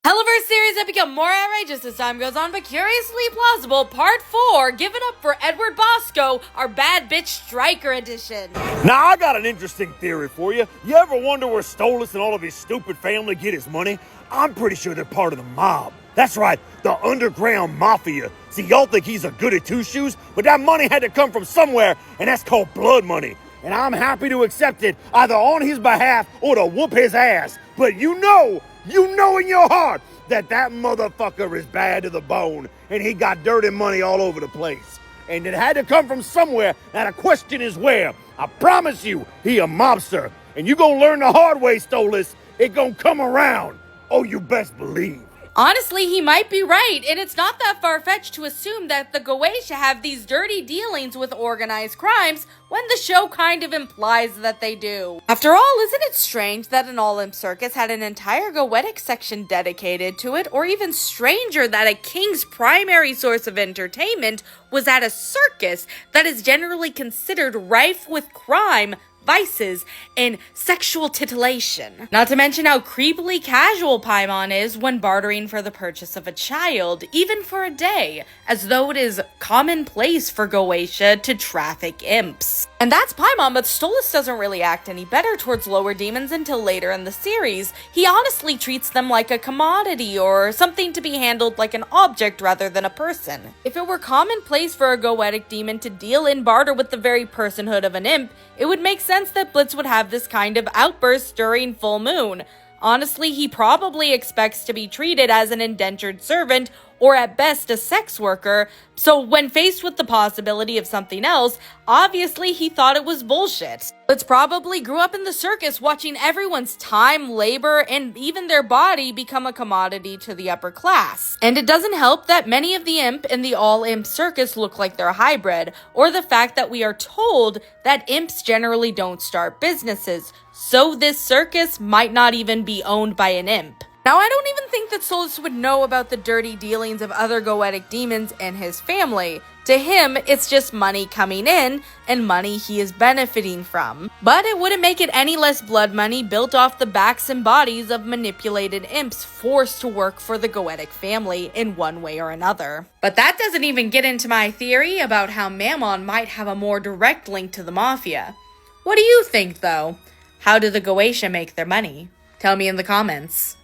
Helluverse series have become more outrageous as time goes on, but curiously plausible. Part 4, give it up for Edward Bosco, our bad bitch striker edition. Now, I got an interesting theory for you. You ever wonder where Stolas and all of his stupid family get his money? I'm pretty sure they're part of the mob. That's right, the underground mafia. See, y'all think he's a goody two-shoes, but that money had to come from somewhere, and that's called blood money. And I'm happy to accept it, either on his behalf or to whoop his ass. But you know in your heart that motherfucker is bad to the bone, and he got dirty money all over the place. And it had to come from somewhere. Now the question is where. I promise you, he a mobster. And you gonna learn the hard way, Stolas. It gonna come around. Oh, you best believe. Honestly, he might be right, and it's not that far-fetched to assume that the Goetia have these dirty dealings with organized crimes when the show kind of implies that they do. After all, isn't it strange that an all-imp circus had an entire Goetic section dedicated to it, or even stranger that a king's primary source of entertainment was at a circus that is generally considered rife with crime, vices, and sexual titillation. Not to mention how creepily casual Paimon is when bartering for the purchase of a child, even for a day, as though it is commonplace for Goetia to traffic imps. And that's Paimon, but Stolas doesn't really act any better towards lower demons until later in the series. He honestly treats them like a commodity or something to be handled like an object rather than a person. If it were commonplace for a Goetic demon to deal in barter with the very personhood of an imp, it would make sense that Blitz would have this kind of outburst during full moon. Honestly, he probably expects to be treated as an indentured servant, or at best a sex worker, so when faced with the possibility of something else, obviously he thought it was bullshit. Blitz probably grew up in the circus watching everyone's time, labor, and even their body become a commodity to the upper class. And it doesn't help that many of the imp in the all-imp circus look like they're hybrid, or the fact that we are told that imps generally don't start businesses, so this circus might not even be owned by an imp. Now, I don't even think that Stolas would know about the dirty dealings of other Goetic demons and his family. To him, it's just money coming in, and money he is benefiting from. But it wouldn't make it any less blood money built off the backs and bodies of manipulated imps forced to work for the Goetic family in one way or another. But that doesn't even get into my theory about how Mammon might have a more direct link to the Mafia. What do you think, though? How do the Goetia make their money? Tell me in the comments.